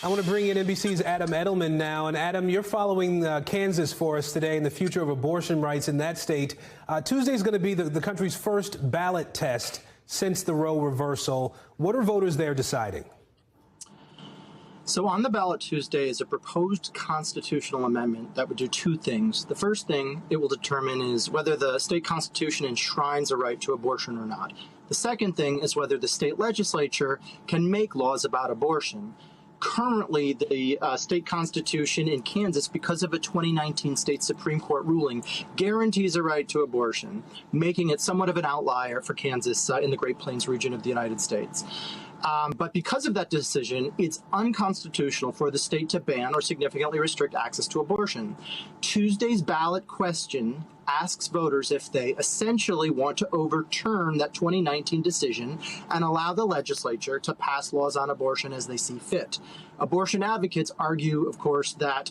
I want to bring in NBC's Adam Edelman now. And Adam, you're following Kansas for us today and the future of abortion rights in that state. Tuesday is going to be the country's first ballot test since the Roe reversal. What are voters there deciding? So on the ballot Tuesday is a proposed constitutional amendment that would do two things. The first thing it will determine is whether the state constitution enshrines a right to abortion or not. The second thing is whether the state legislature can make laws about abortion. Currently, the state constitution in Kansas, because of a 2019 state Supreme Court ruling, guarantees a right to abortion, making it somewhat of an outlier for Kansas in the Great Plains region of the United States. But because of that decision, it's unconstitutional for the state to ban or significantly restrict access to abortion. Tuesday's ballot question asks voters if they essentially want to overturn that 2019 decision and allow the legislature to pass laws on abortion as they see fit. Abortion advocates argue, of course, that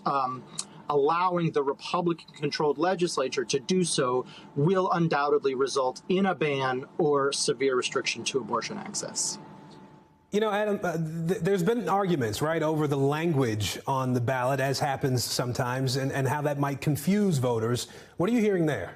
allowing the Republican-controlled legislature to do so will undoubtedly result in a ban or severe restriction to abortion access. You know, Adam, there's been arguments, right, over the language on the ballot, as happens sometimes, and how that might confuse voters. What are you hearing there?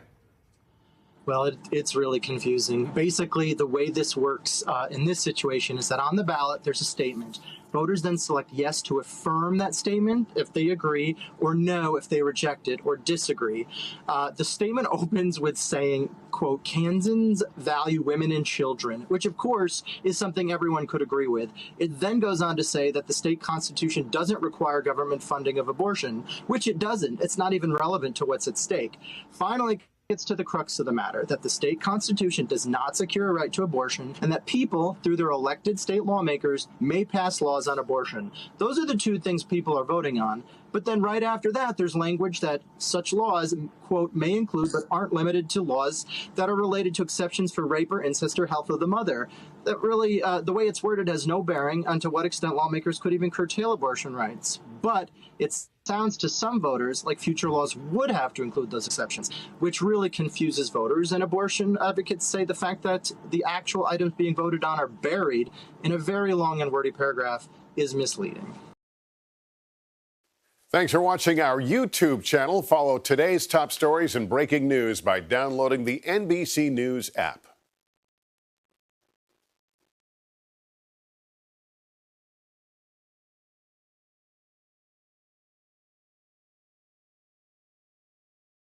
Well, it's really confusing. Basically, the way this works in this situation is that on the ballot, there's a statement. Voters then select yes to affirm that statement if they agree, or no if they reject it or disagree. The statement opens with saying, quote, "Kansans value women and children," which of course is something everyone could agree with. It then goes on to say that the state constitution doesn't require government funding of abortion, which it doesn't. It's not even relevant to what's at stake. Finally, gets to the crux of the matter, that the state constitution does not secure a right to abortion, and that people, through their elected state lawmakers, may pass laws on abortion. Those are the two things people are voting on. But then right after that, there's language that such laws, quote, "may include but aren't limited to laws that are related to exceptions for rape or incest or health of the mother." That really, the way it's worded has no bearing on to what extent lawmakers could even curtail abortion rights. But it sounds to some voters like future laws would have to include those exceptions, which really confuses voters. And abortion advocates say the fact that the actual items being voted on are buried in a very long and wordy paragraph is misleading. Thanks for watching our YouTube channel. Follow today's top stories and breaking news by downloading the NBC News app.